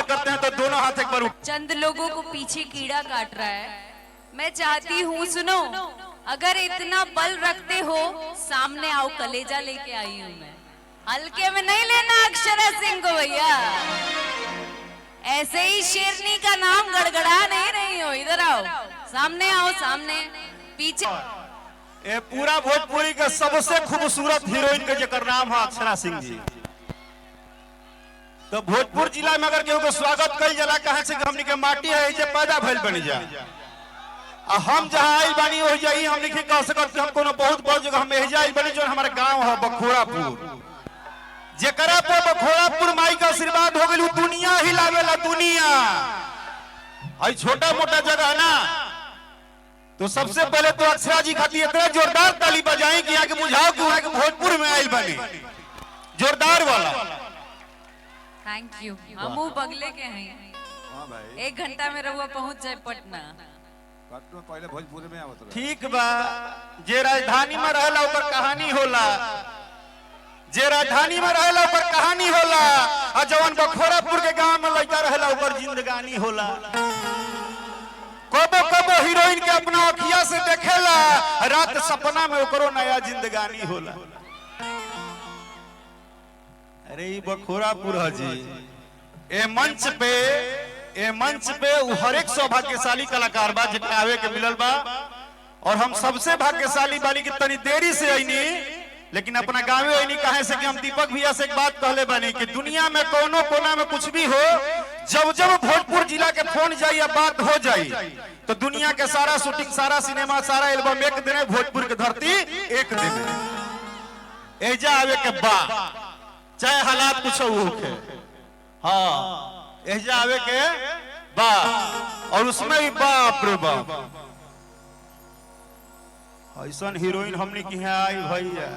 करते हैं तो दोनों हाथ एक बार चंद लोगों को पीछे कीड़ा काट रहा है। मैं चाहती हूँ सुनो, अगर इतना बल रखते हो सामने आओ, कलेजा लेके आई हूँ मैं। हल्के में नहीं लेना अक्षरा सिंह को भैया, ऐसे ही शेरनी का नाम गड़गड़ा नहीं रही हो। इधर आओ, सामने आओ, सामने पीछे। ये पूरा भोजपुरी का सबसे खूबसूरत हीरोइन के जेकर नाम है अक्षरा सिंह जी। तो भोजपुर जिला में अगर केहू के स्वागत कल जला कहे से हमनी के माटी है जे पैदा भइल बन जा, हम जहाँ आइल बानी हो जाई हम नहीं कह सकते। हम कोनो बहुत बड़ जगह हम एजा आइल बानी जो हमारे गांव है बखोरापुर, जेकरा पे बखोरापुर माई का आशीर्वाद हो गई दुनिया ही लावेला दुनिया। आई छोटा मोटा जगह ना, तो सबसे पहले तो अक्षरा जी खाती इतना जोरदार ताली बजाएं कि आगे बुझाओ कि वहां के भोजपुर में आइल बने जोरदार वाला। Thank you. हम बगले के हैं। हाँ भाई, 1 घंटा में रहुआ पहुंच जाए पटना। पटना पहले भोजपुर में आवत रहे। ठीक बा, जे राजधानी में रहला ओकर कहानी होला, जे राजधानी में रहला ओकर कहानी होला, और जवन बखोरापुर के गांव में लड़का रहला ओकर जिंदगानी होला। कबो कबो हीरोइन के अपना अखिया से देखेला, रात सपना में ओकरो नया जिंदगानी होला। अरे ये बखोरापुर है जी। ए मंच पे हर एक सौभाग्यशाली कलाकार बा जितना आवे के मिलल बा, और हम सबसे भाग्यशाली बाली की तनी देरी से आईनी, लेकिन अपना गाँव आईनी कहे से कि हम दीपक भैया से एक बात कहले बानी कि दुनिया में कोनो कोना में कुछ भी हो, जब जब भोजपुर जिला के फोन जाई या बात हो जाई तो दुनिया के सारा शूटिंग, सारा सिनेमा, सारा एल्बम एक दिन, भोजपुर की धरती एक दिन एजा आवे के बा, चाहे हालात कुछ होखे। हाँ, एजा आवे के बा, और उसमें भी बाप रे बाप ऐसा हीरोइन हमने की है आई भैया।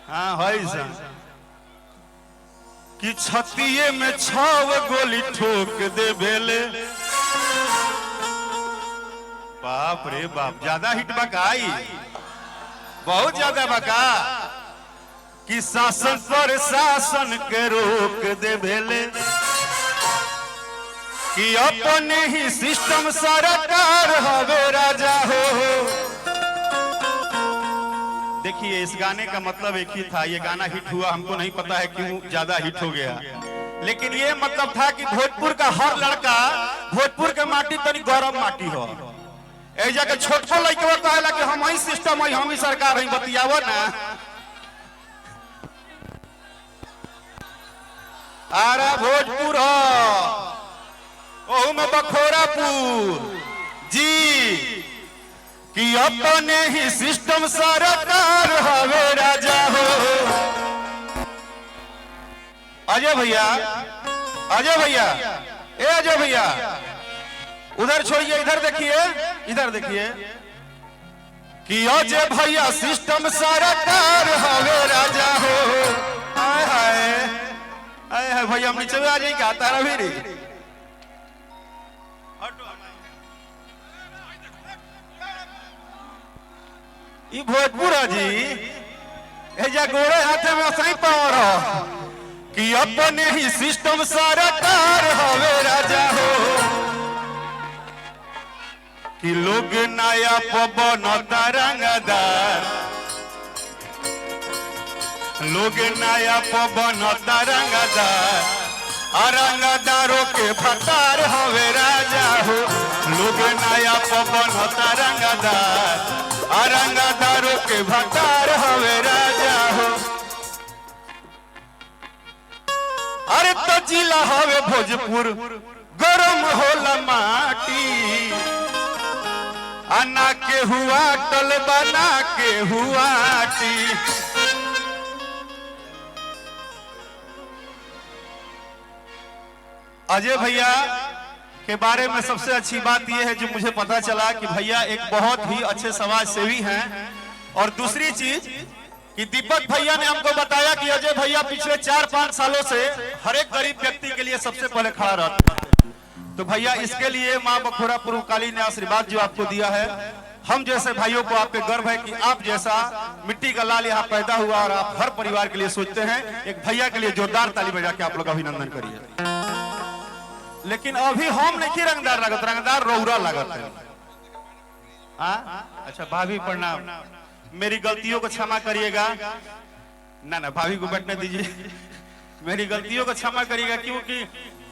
हाँ है कि छतिये में 6 गोली ठोक दे बेले। बाप रे बाप, ज्यादा हिट बकाई, बहुत ज्यादा बका कि शासन पर शासन के रोक दे बेले, कि अपने ही सिस्टम सरकार हवे राजा हो। देखिए इस गाने का मतलब एक ही था, ये गाना हिट हुआ, हमको नहीं पता है क्यों ज्यादा हिट हो गया, लेकिन ये मतलब था कि भोजपुर का हर लड़का, भोजपुर के माटी तनी गरम माटी हो। ऐजा के छोटको लड़का कहेला कि हम ही सिस्टम है, हम ही सरकार है, बतियावो ना। आरा भोजपुर हो, ओहू में बखोरापुर जी, कि अपने ही सिस्टम सरकार हवे राजा हो। अजय भैया, अजय भैया, ए अजय भैया, उधर छोड़िए, इधर देखिए, इधर देखिए, कि अजय भैया सिस्टम सरकार हवे राजा हो। हाय हाय हाय भैया, हम नीचे आ जाए क्या तारा भी रे। ये भोजपुर जी, एजा गोड़े हाथे में सही पावर हो, कि अपने ही सिस्टम सरकार हवे राजा हो। कि लोग नया पवन तरंगदार, लोग नया पवन तरंगदार, रंगदारों के भतार हवे राजा हो। लोग नया पवन तरंगदार, रंगदारों के भतार हवे राजा हो। अरे तो जिला हवे भोजपुर, गरम होला माटी, अना के हुआ टल बना के हुआ टी। अजय भैया के बारे में सबसे अच्छी बात यह है जो मुझे पता चला कि भैया एक बहुत ही अच्छे समाज सेवी हैं, और दूसरी चीज कि दीपक भैया ने हमको बताया कि अजय भैया पिछले 4-5 सालों से हर एक गरीब व्यक्ति के लिए सबसे पहले खड़ा रहता है। तो भैया इसके लिए माँ बखोरापुर काली ने आशीर्वाद जो आपको दिया है, हम जैसे भाइयों को आप पे गर्व है कि आप जैसा मिट्टी का लाल यहाँ पैदा हुआ और आप हर परिवार के लिए सोचते हैं। एक भैया के लिए जोरदार ताली बजा के आप लोग अभिनंदन करिए। लेकिन अभी हम नहीं रंगदार लागत, रंगदार रौरा लागत है। अच्छा भाभी प्रणाम, मेरी गलतियों को क्षमा करिएगा। ना ना भाभी को बैठने दीजिए, मेरी गलतियों को क्षमा करिएगा, क्योंकि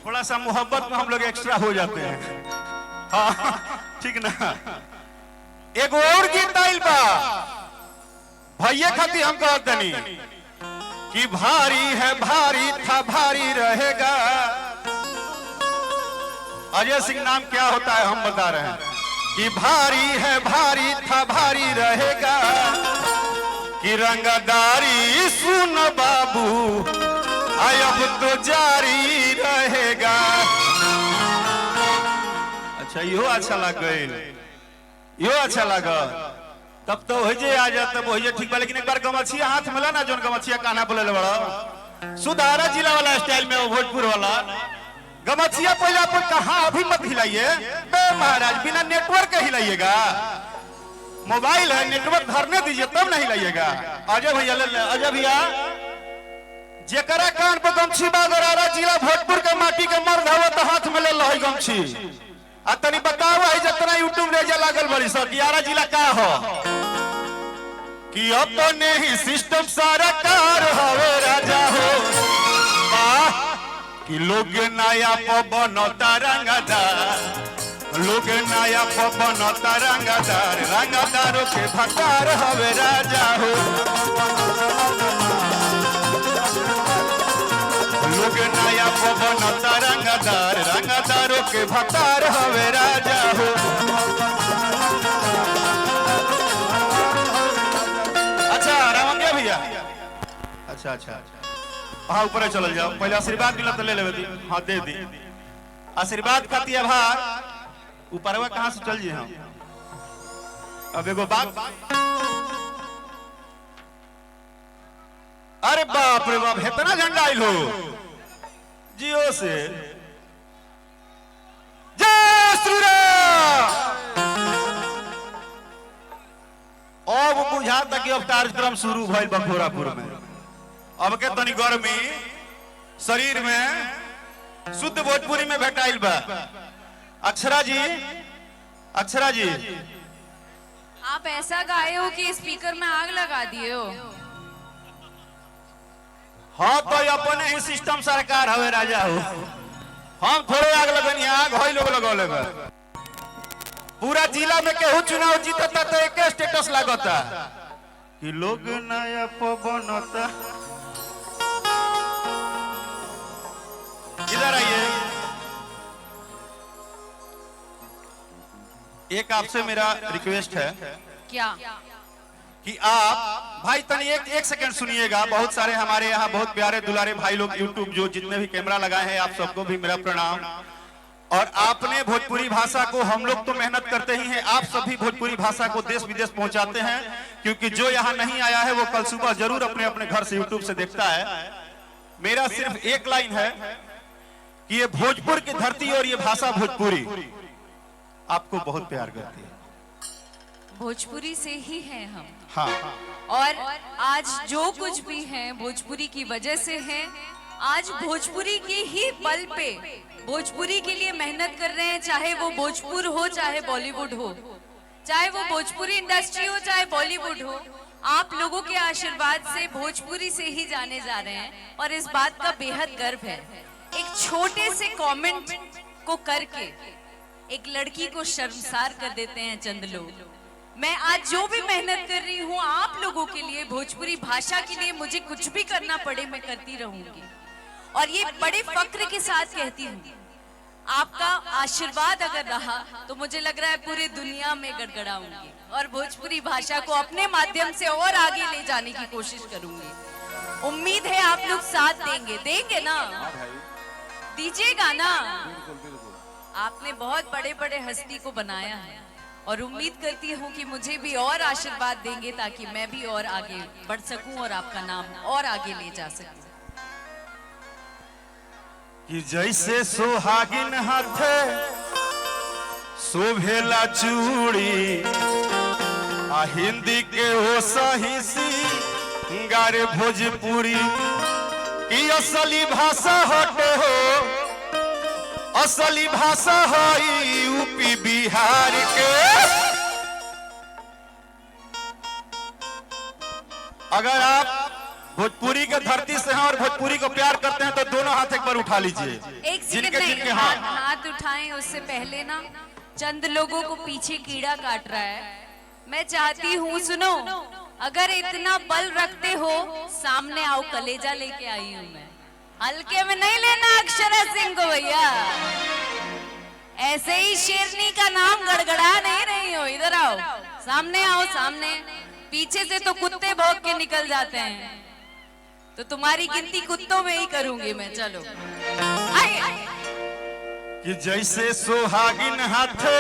थोड़ा सा मोहब्बत में हम लोग एक्स्ट्रा हो जाते हैं। हाँ ठीक ना। एक और गीत आइल बा भैया खाती हम कहते नहीं कि भारी है भारी था भारी रहेगा। अजय सिंह नाम क्या होता है हम बता रहे हैं कि भारी है भारी था भारी रहेगा, कि रंगदारी सुन बाबू अब तो जारी रहेगा। अच्छा यो अच्छा लग गई, यो अच्छा लगा, तब तो होजे आ जा, तब होजे ठीक बा। लेकिन एक बार गमछिया हाथ मिला ना, जोन गमछिया काना बोले बड़ा सुधारा जिला वाला स्टाइल में, वो भोजपुर वाला गमछिया पहले आप कहाँ अभी मत हिलाइए बे महाराज, बिना नेटवर्क के हिलाइएगा। मोबाइल है, नेटवर्क धरने दीजिए तब नहीं हिलाइएगा। अजय भैया अजय भैया जेकरा कान पर गमछी बागरारा जिला भोजपुर के माटी के मर्द हवा तो हाथ में ले लो गमछी। आ तनी बताओ है जितना यूट्यूब रेजा लागल बड़ी सर 11 जिला का हो कि अपने ही सिस्टम सारा कार हवे राजा हो। कि लोग नया पवन तरंगदार, लोग नया पवन तरंगदार, रंगदारों के भकार हवे राजा हो। लोग नया पवन तरंगदार, रंगदारों के भकार हवे राजा हो। अच्छा राम क्या भैया, अच्छा अच्छा हाँ ऊपर चल जाओ, पहले आशीर्वाद मिला तो ले ले। हाँ दे दी आशीर्वाद खाती है भार ऊपर कहाँ से चल जी हम। अब एगो बात, अरे बाप रे बाप इतना झंडा आइल हो जियो से। जय श्री राम। अब बुझाता कि अब कार्यक्रम शुरू भइल बखोरापुर में। अब के तनी गर्मी शरीर में शुद्ध भोजपुरी में भेटाइल बा। अक्षरा जी, अक्षरा जी आप ऐसा गाए हो कि स्पीकर में आग लगा दिए हो। हाँ तो अपने ही सिस्टम सरकार हवे राजा हो, हम थोड़े आग लगनी, आग होई लोग लगौले बा। पूरा जिला में केहू चुनाव जीतता तो एक स्टेटस लागता कि लोग नया पवनता। इधर आइए, एक आपसे मेरा रिक्वेस्ट है क्या कि आप भाई तनी एक सेकंड सुनिएगा। बहुत सारे हमारे यहाँ बहुत प्यारे दुलारे भाई लोग यूट्यूब जो जितने भी कैमरा लगाए हैं, आप सबको भी मेरा प्रणाम। और आपने भोजपुरी भाषा को, हम लोग तो मेहनत करते ही हैं, आप सभी भोजपुरी भाषा को देश विदेश पहुंचाते हैं, क्योंकि जो यहाँ नहीं आया है वो कल सुबह जरूर अपने अपने घर से यूट्यूब से देखता है। मेरा सिर्फ एक लाइन है कि ये भोजपुर की धरती और ये भाषा भोजपुरी आपको बहुत प्यार करती है। भोजपुरी से ही हैं हम। हाँ और आज जो कुछ भी है भोजपुरी की वजह से है। आज भोजपुरी के ही बल पे भोजपुरी के लिए मेहनत कर रहे हैं, चाहे वो भोजपुर हो चाहे बॉलीवुड हो, चाहे वो भोजपुरी इंडस्ट्री हो चाहे बॉलीवुड हो। आप लोगों के आशीर्वाद से भोजपुरी से ही जाने जा रहे हैं और इस बात का बेहद गर्व है। एक छोटे से कमेंट को करके एक लड़की को शर्मसार कर देते हैं चंद लोग। मैं आज जो भी मेहनत कर रही हूँ आप लोगों के लिए, भोजपुरी भाषा के लिए, मुझे कुछ भी करना पड़े मैं करती रहूंगी। और ये बड़े फक्र के साथ कहती हूँ, आपका आशीर्वाद अगर रहा तो मुझे लग रहा है पूरी दुनिया में गड़गड़ाऊंगी और भोजपुरी भाषा को अपने माध्यम से और आगे ले जाने की कोशिश करूंगी। उम्मीद है आप लोग साथ देंगे ना, दीजिएगा ना। आपने बहुत बड़े बड़े हस्ती को बनाया है और उम्मीद करती हूँ कि मुझे भी और आशीर्वाद देंगे ताकि मैं भी और आगे बढ़ सकूं और आपका नाम और आगे ले जा सकूं। कि जैसे सोहागिन हाथे शोभेला चूड़ी, आ हिंदी के हो सही सिंगार भोजपुरी की असली भाषा हटे हो। असली भाषा है यूपी बिहार के। अगर आप भोजपुरी के धरती से हैं और भोजपुरी को प्यार करते हैं तो दोनों हाथ एक बार उठा लीजिए। एक सेकंड नहीं, हाथ उठाएं उससे पहले ना चंद लोगों को पीछे कीड़ा काट रहा है। मैं चाहती हूँ सुनो, अगर इतना बल रखते हो सामने आओ, कलेजा लेके आई हूँ मैं। हल्के में नहीं लेना अक्षरा सिंह को भैया, ऐसे ही शेरनी का नाम गड़गड़ा नहीं रही हो। इधर आओ, सामने आओ, सामने। पीछे से तो कुत्ते भौंक के निकल जाते हैं, तो तुम्हारी गिनती कुत्तों में ही करूंगी मैं। चलो आइए। कि जैसे सुहागिन हाथे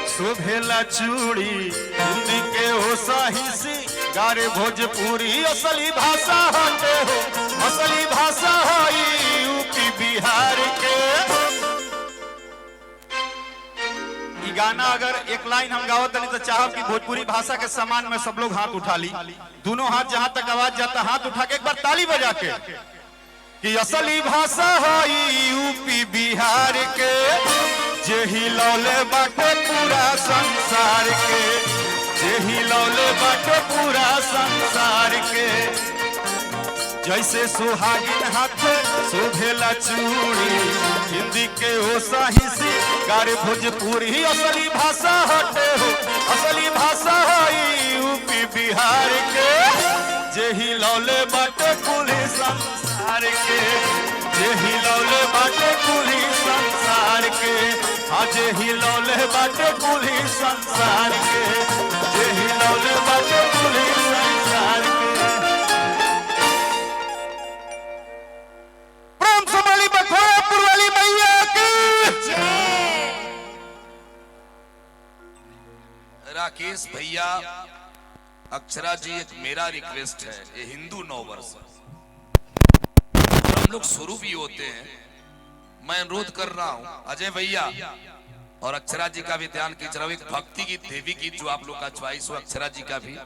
शोभेला चूड़ी, हिंदी के हो साहिसी गारे भोजपुरी असली भाषा हटे हो, असली भाषा है यूपी बिहार के। ये गाना अगर एक लाइन हम गावत नहीं तो चाहब कि भोजपुरी भाषा के सम्मान में सब लोग हाथ उठा ली, दोनों हाथ जहां तक आवाज जाता हाथ उठा के एक बार ताली बजा के, कि असली भाषा है यूपी बिहार के, जे हिलौले बाटे पूरा संसार के, जे हिलौले बाटे पूरा संसार के। जैसे सुहागिन हाथ शोभेला चूड़ी, हिंदी के हो साहिसी गारे भोजपुरी असली भाषा हटे हो, असली भाषा है यूपी बिहार के, जे हिलौले बाटे पूरे संसार के, जे हिलौले बाटे पूरी संसार के, आज हिलौले बाटे पूरी संसार के, जे हिलौले बाटे पूरी संसार के। प्रेम से बोली बखोरापुर वाली मैया की। राकेश भैया, अक्षरा जी, एक मेरा रिक्वेस्ट है, ये हिंदू नववर्ष हम लोग शुरू भी होते हैं, मैं अनुरोध कर रहा हूं अजय भैया और अक्षरा जी का भी ध्यान खींच रहा हूं। एक भक्ति गीत, देवी गीत जो आप लोग का च्वाइस हो, अक्षरा जी का भी,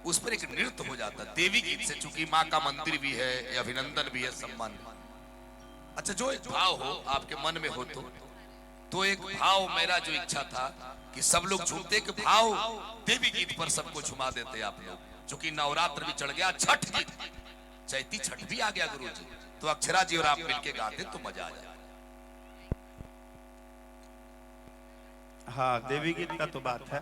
उस पर एक नृत्य हो जाता है देवी गीत से, चूंकि माँ का मंदिर भी है, अभिनंदन भी है, सम्मान। अच्छा, जो एक भाव हो आपके मन में हो तो एक भाव, मेरा जो इच्छा था कि सब लोग झूमते के भाव देवी गीत पर सबको झुमा देते आप लोग, चूंकि नवरात्र भी चढ़ गया, छठ गीत, चैती छठ भी आ गया गुरु जी, तो अक्षरा जी और आप मिलके गाते तो मजा आ जाए। हाँ, देवी गीत का तो बात है।